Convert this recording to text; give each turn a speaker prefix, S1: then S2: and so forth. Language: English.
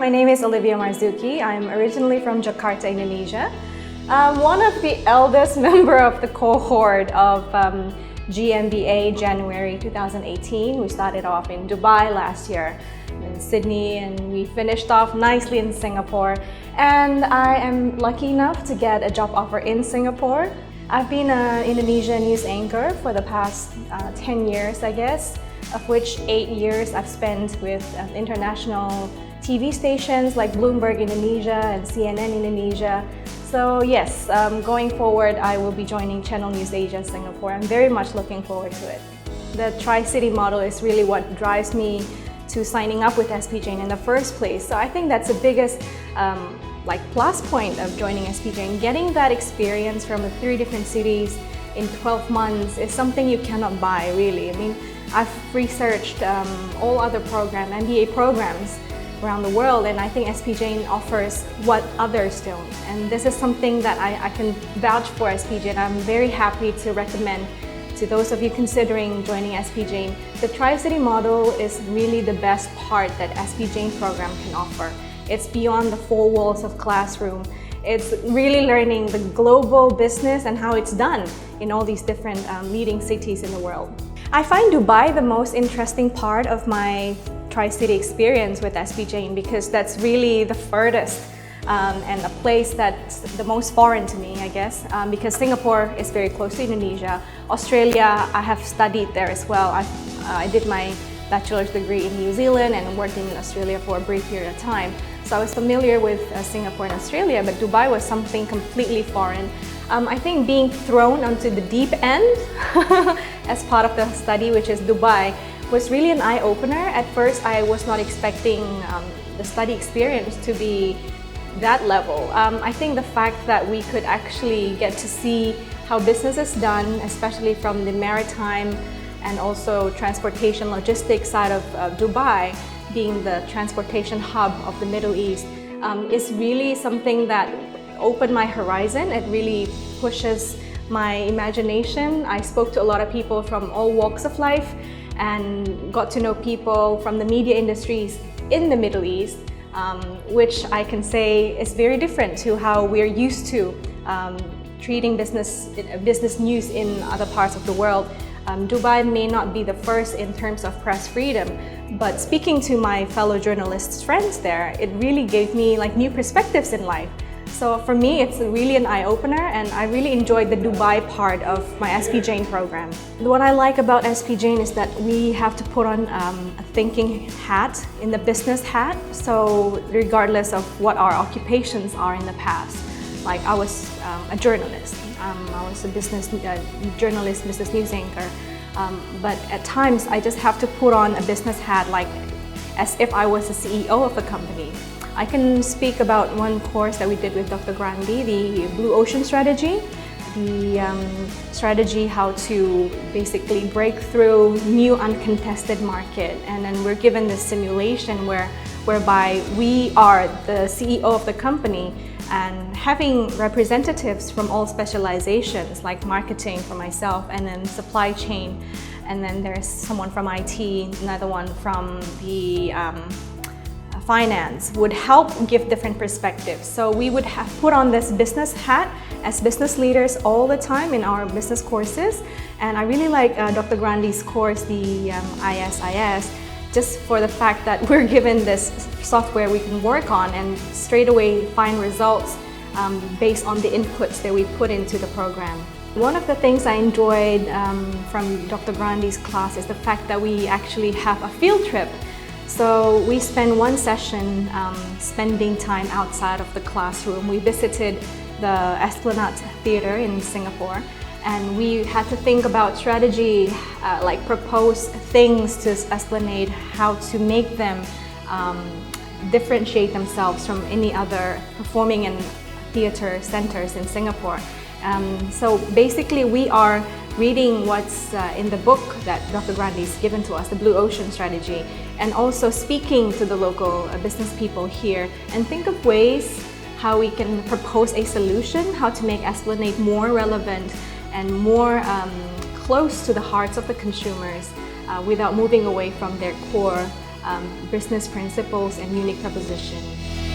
S1: My name is Olivia Marzuki. I'm originally from Jakarta, Indonesia. I'm one of the eldest member of the cohort of GMBA January 2018. We started off in Dubai last year, in Sydney, and we finished off nicely in Singapore. And I am lucky enough to get a job offer in Singapore. I've been an Indonesian news anchor for the past 10 years, I guess, of which 8 years I've spent with international TV stations like Bloomberg Indonesia and CNN Indonesia. So yes, going forward, I will be joining Channel News Asia Singapore. I'm very much looking forward to it. The Tri-City model is really what drives me to signing up with SP Jain in the first place. So I think that's the biggest plus point of joining SP Jain. Getting that experience from the 3 different cities in 12 months is something you cannot buy, really. I mean, I've researched all other MBA programs around the world, and I think SP Jain offers what others don't. And this is something that I can vouch for SP Jain. I'm very happy to recommend to those of you considering joining SP Jain. The Tri-City model is really the best part that SP Jain program can offer. It's beyond the 4 walls of classroom. It's really learning the global business and how it's done in all these different leading cities in the world. I find Dubai the most interesting part of my Tri-City experience with SP Jain because that's really the furthest and a place that's the most foreign to me, I guess, because Singapore is very close to Indonesia. Australia, I have studied there as well. I did my bachelor's degree in New Zealand and worked in Australia for a brief period of time. So I was familiar with Singapore and Australia, but Dubai was something completely foreign. I think being thrown onto the deep end as part of the study, which is Dubai, was really an eye-opener. At first, I was not expecting the study experience to be that level. I think the fact that we could actually get to see how business is done, especially from the maritime and also transportation logistics side of Dubai, being the transportation hub of the Middle East, is really something that opened my horizon. It really pushes my imagination. I spoke to a lot of people from all walks of life and got to know people from the media industries in the Middle East, which I can say is very different to how we're used to treating business news in other parts of the world. Dubai may not be the first in terms of press freedom, but speaking to my fellow journalists friends there, it really gave me new perspectives in life. So for me, it's really an eye-opener, and I really enjoyed the Dubai part of my SP Jain program. What I like about SP Jain is that we have to put on a thinking hat in the business hat. So regardless of what our occupations are in the past, like I was a journalist, I was a business journalist, business news anchor, but at times I just have to put on a business hat as if I was the CEO of a company. I can speak about one course that we did with Dr. Grandi, the Blue Ocean strategy, the strategy how to basically break through new uncontested market. And then we're given this simulation whereby we are the CEO of the company and having representatives from all specializations like marketing for myself, and then supply chain, and then there's someone from IT, another one from the finance, would help give different perspectives. So we would have put on this business hat as business leaders all the time in our business courses. And I really like Dr. Grandi's course, the ISIS, just for the fact that we're given this software we can work on and straight away find results based on the inputs that we put into the program. One of the things I enjoyed from Dr. Grandi's class is the fact that we actually have a field trip. So we spend one session spending time outside of the classroom. We visited the Esplanade Theatre in Singapore, and we had to think about strategy, propose things to Esplanade, how to make them differentiate themselves from any other performing and theatre centers in Singapore. So basically we are reading what's in the book that Dr. Grandi's given to us, the Blue Ocean strategy, and also speaking to the local business people here and think of ways how we can propose a solution, how to make Esplanade more relevant and more close to the hearts of the consumers without moving away from their core business principles and unique proposition.